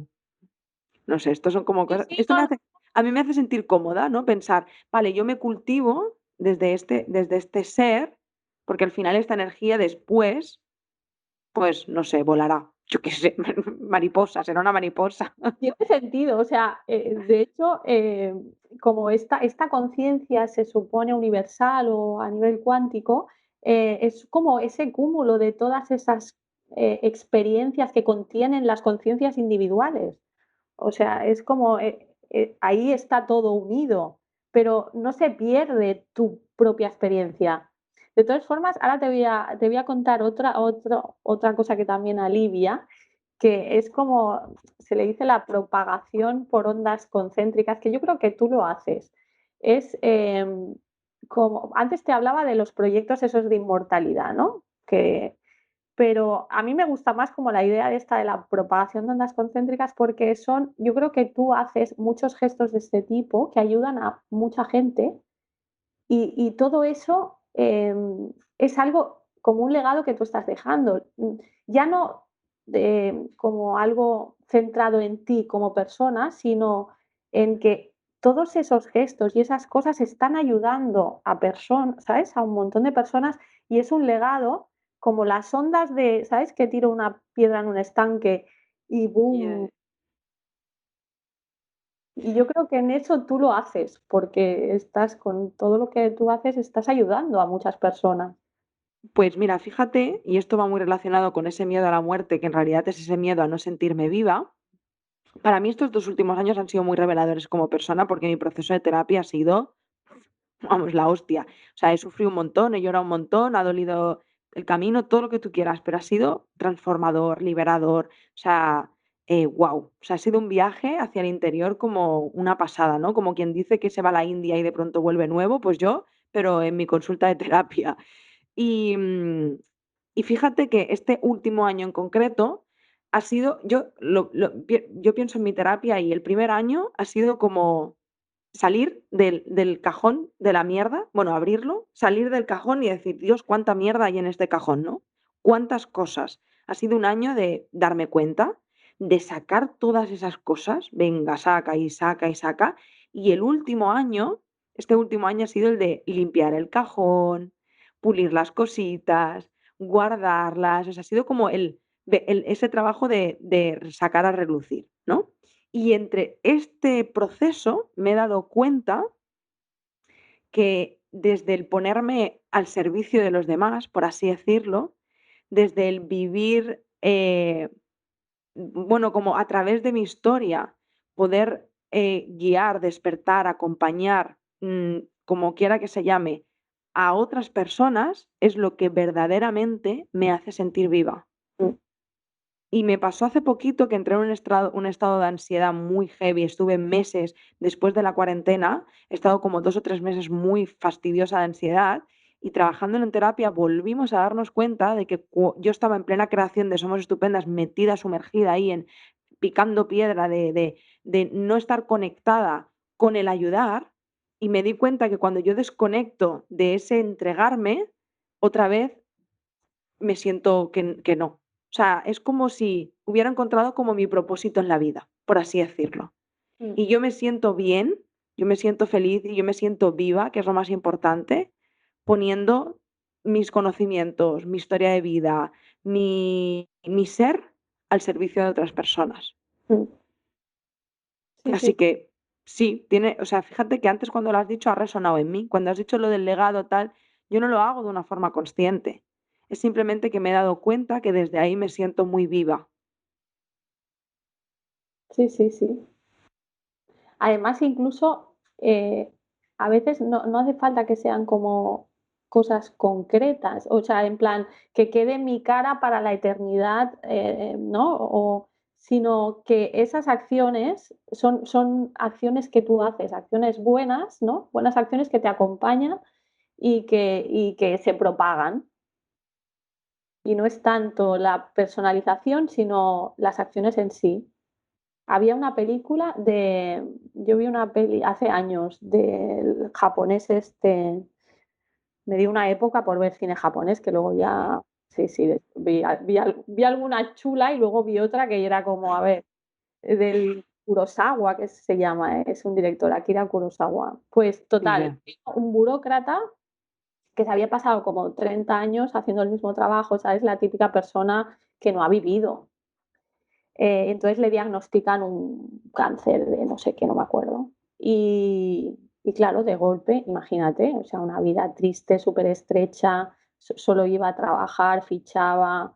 no sé, esto son como Sí, cosas, sí, esto me hace, a mí me hace sentir cómoda, ¿no? Pensar, vale, yo me cultivo desde este ser, porque al final esta energía después, pues, no sé, volará. Yo qué sé, mariposa, será una mariposa. tiene sentido, o sea, de hecho, como esta conciencia se supone universal o a nivel cuántico, es como ese cúmulo de todas esas, experiencias que contienen las conciencias individuales. O sea, es como, ahí está todo unido, pero no se pierde tu propia experiencia. De todas formas, ahora te voy a contar otra cosa que también alivia, que es como se le dice la propagación por ondas concéntricas, que yo creo que tú lo haces. Es, como antes te hablaba de los proyectos esos de inmortalidad, ¿no? Pero a mí me gusta más como la idea de esta de la propagación de ondas concéntricas porque yo creo que tú haces muchos gestos de este tipo que ayudan a mucha gente y todo eso, es algo como un legado que tú estás dejando. Ya no como algo centrado en ti como persona, sino en que todos esos gestos y esas cosas están ayudando a personas, ¿sabes? A un montón de personas y es un legado como las ondas de, ¿sabes? Que tiro una piedra en un estanque y Y, boom. Y yo creo que en eso tú lo haces, porque estás con todo lo que tú haces, estás ayudando a muchas personas. pues mira, fíjate, y esto va muy relacionado con ese miedo a la muerte, que en realidad es ese miedo a no sentirme viva. Para mí estos 2 últimos años han sido muy reveladores como persona, porque mi proceso de terapia ha sido, vamos, la hostia. O sea, he sufrido un montón, he llorado un montón, ha dolido el camino, todo lo que tú quieras, pero ha sido transformador, liberador, o sea, guau. O sea, ha sido un viaje hacia el interior como una pasada, ¿no? Como quien dice que se va a la India y de pronto vuelve nuevo, pues yo, pero en mi consulta de terapia. Y, y fíjate que este último año en concreto ha sido, yo pienso en mi terapia y el primer año ha sido como salir del cajón de la mierda, bueno, abrirlo, salir del cajón y decir, Dios, cuánta mierda hay en este cajón, ¿no? Cuántas cosas. Ha sido un año de darme cuenta, de sacar todas esas cosas, venga, saca y saca y saca. Y el último año, este último año ha sido el de limpiar el cajón, pulir las cositas, guardarlas, o sea, ha sido como ese trabajo de sacar a relucir, ¿no? Y entre este proceso me he dado cuenta que desde el ponerme al servicio de los demás, por así decirlo, desde el vivir, bueno, como a través de mi historia, poder guiar, despertar, acompañar, como quiera que se llame, a otras personas, es lo que verdaderamente me hace sentir viva. Mm. Y me pasó hace poquito que entré en un estado de ansiedad muy heavy, estuve meses después de la cuarentena, he estado como 2 o 3 meses muy fastidiosa de ansiedad, y trabajándolo en terapia volvimos a darnos cuenta de que yo estaba en plena creación de Somos Estupendas, metida, sumergida ahí en picando piedra de no estar conectada con el ayudar, y me di cuenta que cuando yo desconecto de ese entregarme, otra vez me siento que no. O sea, es como si hubiera encontrado como mi propósito en la vida, por así decirlo. Mm. Y yo me siento bien, yo me siento feliz y yo me siento viva, que es lo más importante, poniendo mis conocimientos, mi historia de vida, mi ser al servicio de otras personas. Mm. Sí, Así sí. que sí, tiene, o sea, fíjate que antes cuando lo has dicho ha resonado en mí. Cuando has dicho lo del legado tal, yo no lo hago de una forma consciente. Es simplemente que me he dado cuenta que desde ahí me siento muy viva. Sí, sí, sí. Además, incluso, a veces no hace falta que sean como cosas concretas, o sea, en plan, que quede en mi cara para la eternidad, ¿no? Sino que esas acciones son acciones que tú haces, acciones buenas, ¿no? Buenas acciones que te acompañan y que se propagan. Y no es tanto la personalización, sino las acciones en sí. Había una película yo vi una peli hace años del japonés este, me dio una época por ver cine japonés que luego ya, sí, sí, vi alguna chula y luego vi otra que era como, a ver, del Kurosawa, que se llama, es un director, Akira Kurosawa. Pues Ni total, idea. un burócrata que se había pasado como 30 años haciendo el mismo trabajo, ¿sabes? La típica persona que no ha vivido. Entonces le diagnostican un cáncer de no sé qué, no me acuerdo. Y claro, de golpe, imagínate, o sea, una vida triste, súper estrecha, solo iba a trabajar, fichaba.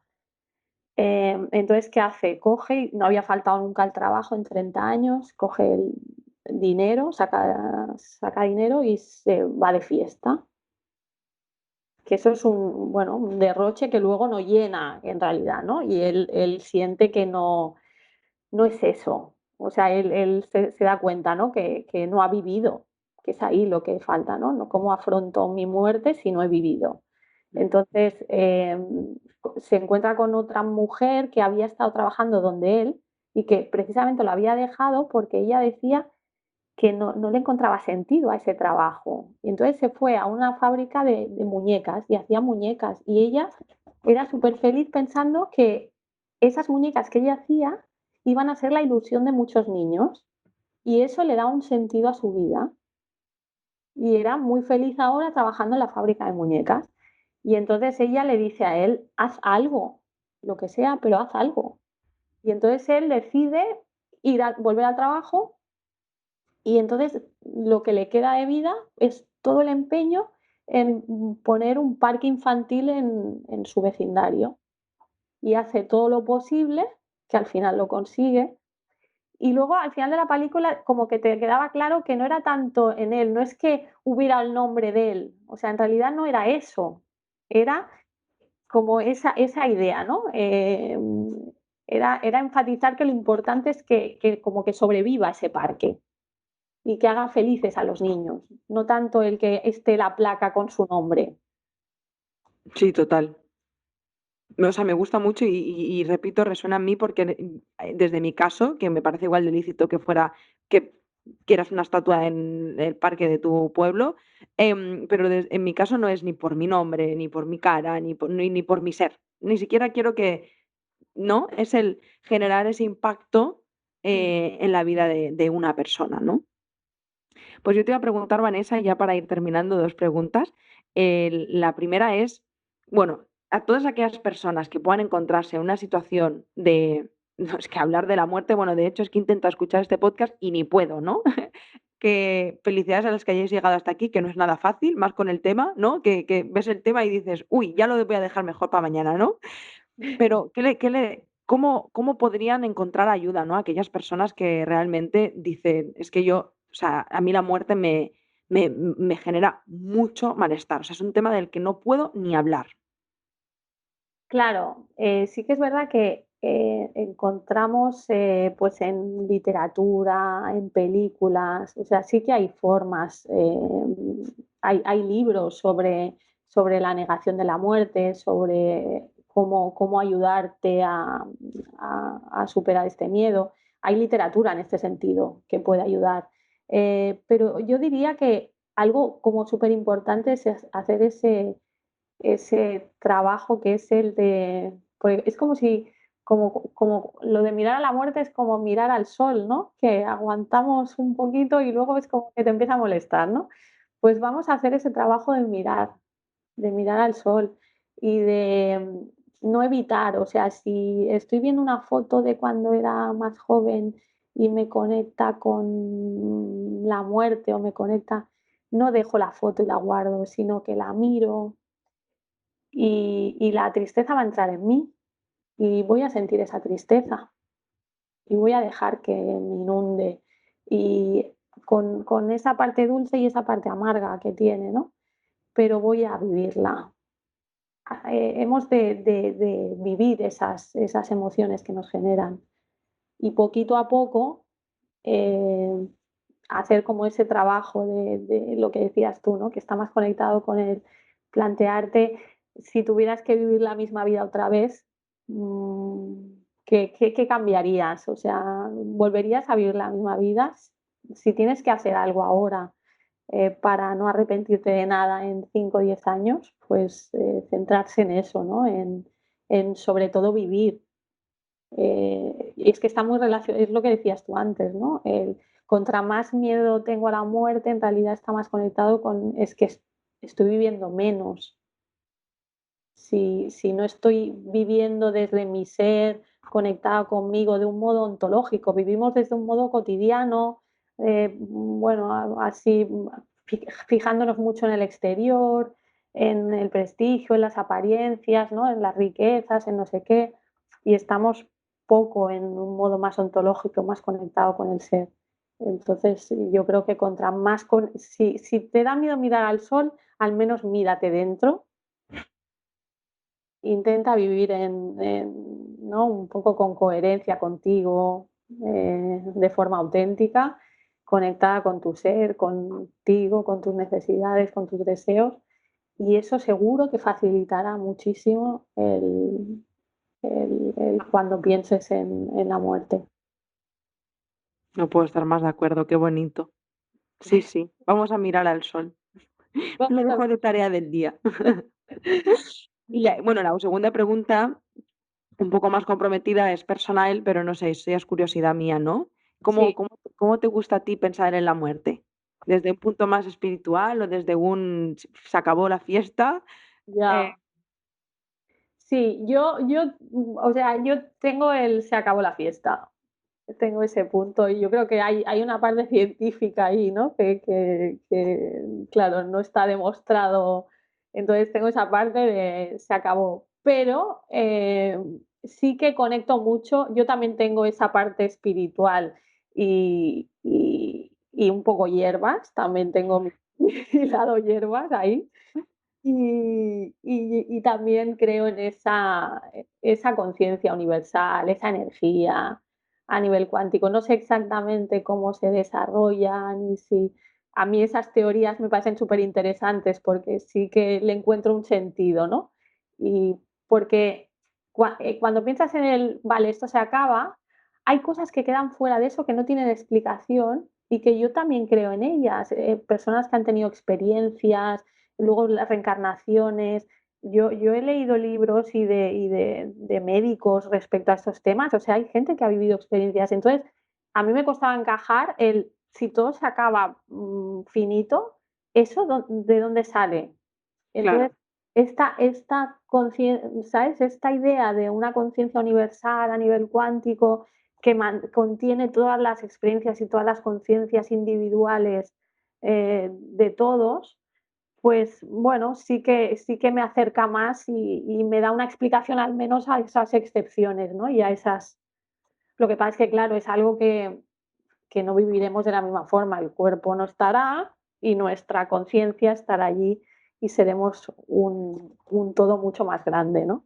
Entonces, ¿qué hace? Coge, no había faltado nunca al trabajo en 30 años, coge el dinero, saca dinero y se va de fiesta. Que eso es bueno, un derroche que luego no llena en realidad, ¿no? Y él siente que no es eso. O sea, él se da cuenta, ¿no? Que no ha vivido, que es ahí lo que falta, ¿no? No cómo afronto mi muerte si no he vivido. Entonces, se encuentra con otra mujer que había estado trabajando donde él y que precisamente lo había dejado porque ella decía que no le encontraba sentido a ese trabajo. Y entonces se fue a una fábrica de muñecas y hacía muñecas. Y ella era súper feliz pensando que esas muñecas que ella hacía iban a ser la ilusión de muchos niños. Y eso le da un sentido a su vida. Y era muy feliz ahora trabajando en la fábrica de muñecas. Y entonces ella le dice a él, haz algo, lo que sea, pero haz algo. Y entonces él decide volver al trabajo y entonces lo que le queda de vida es todo el empeño en poner un parque infantil en su vecindario. Y hace todo lo posible, que al final lo consigue. Y luego al final de la película como que te quedaba claro que no era tanto en él, no es que hubiera el nombre de él, o sea, en realidad no era eso, era como esa idea, ¿no? Era enfatizar que lo importante es que como que sobreviva ese parque y que haga felices a los niños, no tanto el que esté la placa con su nombre. Sí, total. O sea, me gusta mucho y repito, resuena en mí porque desde mi caso, que me parece igual de lícito que fuera, que quieras una estatua en el parque de tu pueblo, pero en mi caso no es ni por mi nombre, ni por mi cara, ni por mi ser. Ni siquiera quiero que, ¿no? Es el generar ese impacto Mm. en la vida de una persona, ¿no? Pues yo te iba a preguntar, Vanessa, ya para ir terminando, dos preguntas. La primera es, bueno, a todas aquellas personas que puedan encontrarse en una situación de, no es que hablar de la muerte, bueno, de hecho es que intento escuchar este podcast y ni puedo, ¿no? Que felicidades a las que hayáis llegado hasta aquí, que no es nada fácil, más con el tema, ¿no? Que ves el tema y dices, uy, ya lo voy a dejar mejor para mañana, ¿no? Pero, cómo podrían encontrar ayuda, ¿no? Aquellas personas que realmente dicen, es que yo, o sea, a mí la muerte me genera mucho malestar. O sea, es un tema del que no puedo ni hablar. Claro, sí que es verdad que encontramos pues en literatura, en películas, o sea, sí que hay formas, hay libros sobre la negación de la muerte, sobre cómo ayudarte a superar este miedo. Hay literatura en este sentido que puede ayudar. Pero yo diría que algo como súper importante es hacer ese trabajo que es el de, pues es como si, como lo de mirar a la muerte es como mirar al sol, ¿no? Que aguantamos un poquito y luego es como que te empieza a molestar, ¿no? Pues vamos a hacer ese trabajo de mirar al sol y de no evitar, o sea, si estoy viendo una foto de cuando era más joven y me conecta con la muerte o me conecta, no dejo la foto y la guardo, sino que la miro y la tristeza va a entrar en mí y voy a sentir esa tristeza y voy a dejar que me inunde y con esa parte dulce y esa parte amarga que tiene, ¿no? Pero voy a vivirla. Hemos de vivir esas emociones que nos generan y poquito a poco eh, hacer como ese trabajo de lo que decías tú, ¿no? Que está más conectado con el plantearte si tuvieras que vivir la misma vida otra vez, ¿qué cambiarías? O sea, ¿volverías a vivir la misma vida? Si tienes que hacer algo ahora para no arrepentirte de nada en 5 o 10 años, pues centrarse en eso, ¿no? En sobre todo vivir. Y es que está muy relacionado, es lo que decías tú antes, ¿no? Contra más miedo tengo a la muerte, en realidad está más conectado con, es que estoy viviendo menos. Si no estoy viviendo desde mi ser, conectada conmigo de un modo ontológico, vivimos desde un modo cotidiano, bueno, así fijándonos mucho en el exterior, en el prestigio, en las apariencias, ¿no? En las riquezas, en no sé qué, y estamos poco en un modo más ontológico, más conectado con el ser. Entonces, yo creo que contra más si te da miedo mirar al sol, al menos mírate dentro, intenta vivir ¿no? Un poco con coherencia contigo, de forma auténtica, conectada con tu ser, contigo, con tus necesidades, con tus deseos, y eso seguro que facilitará muchísimo cuando pienses en la muerte. No puedo estar más de acuerdo, qué bonito. Sí, sí, vamos a mirar al sol. Me lo dejo de tarea del día. Y bueno, la segunda pregunta, un poco más comprometida, es personal, pero no sé, eso ya es curiosidad mía, ¿no? ¿Cómo, Sí, cómo, cómo te gusta a ti pensar en la muerte? ¿Desde un punto más espiritual o desde un se acabó la fiesta? Eh, ya. Sí, o sea, yo tengo se acabó la fiesta. Tengo ese punto y yo creo que hay una parte científica ahí, ¿no? Claro, no está demostrado. Entonces tengo esa parte de se acabó. Pero sí que conecto mucho. Yo también tengo esa parte espiritual y un poco hierbas. También tengo mi lado hierbas ahí. Y también creo en esa conciencia universal, esa energía a nivel cuántico. No sé exactamente cómo se desarrolla, ni si... A mí esas teorías me parecen súper interesantes porque sí que le encuentro un sentido, ¿no? Y porque cuando piensas en vale, esto se acaba, hay cosas que quedan fuera de eso que no tienen explicación y que yo también creo en ellas, personas que han tenido experiencias, luego las reencarnaciones. Yo he leído libros de médicos respecto a estos temas, o sea, hay gente que ha vivido experiencias. Entonces, a mí me costaba encajar el, si todo se acaba, finito, ¿eso de dónde sale? Claro, Entonces, esta ¿sabes? Esta idea de una conciencia universal a nivel cuántico que contiene todas las experiencias y todas las conciencias individuales, de todos, pues bueno, sí que me acerca más y me da una explicación al menos a esas excepciones, ¿no? Y a esas. Lo que pasa es que, claro, es algo que no viviremos de la misma forma. El cuerpo no estará y nuestra conciencia estará allí y seremos un todo mucho más grande, ¿no?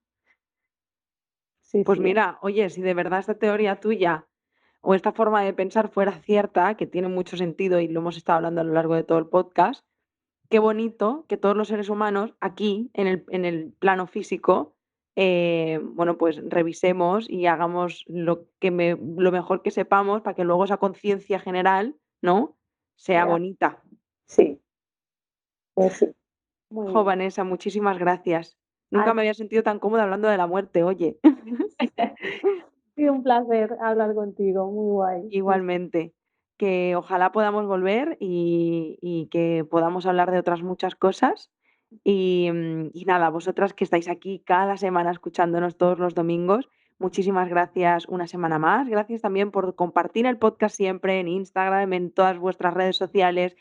Sí, pues sí, mira, oye, si de verdad esta teoría tuya o esta forma de pensar fuera cierta, que tiene mucho sentido y lo hemos estado hablando a lo largo de todo el podcast, qué bonito que todos los seres humanos aquí, en el plano físico, bueno, pues revisemos y hagamos lo mejor que sepamos para que luego esa conciencia general, ¿no? Sea ya, bonita. sí, pues sí, muy Jo, bien. Vanessa, muchísimas gracias. Nunca Ha me había sentido tan cómoda hablando de la muerte, oye. sido un placer hablar contigo, muy guay. Sí, Igualmente, que ojalá podamos volver y que podamos hablar de otras muchas cosas. Y nada, vosotras que estáis aquí cada semana escuchándonos todos los domingos, muchísimas gracias una semana más. Gracias también por compartir el podcast siempre en Instagram, en todas vuestras redes sociales,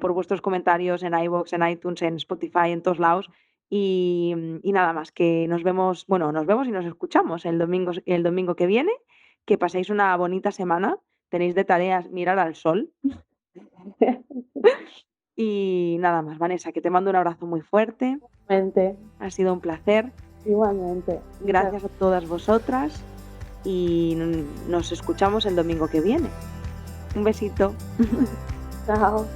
por vuestros comentarios en iVoox, en iTunes, en Spotify, en todos lados. Y nada más, que nos vemos, bueno, nos vemos y nos escuchamos el domingo que viene. Que paséis una bonita semana. Tenéis de tareas mirar al sol. Y nada más, Vanessa, que te mando un abrazo muy fuerte. igualmente, Ha sido un placer. igualmente. Muchas Gracias a todas vosotras y nos escuchamos el domingo que viene. Un besito. gracias. Chao.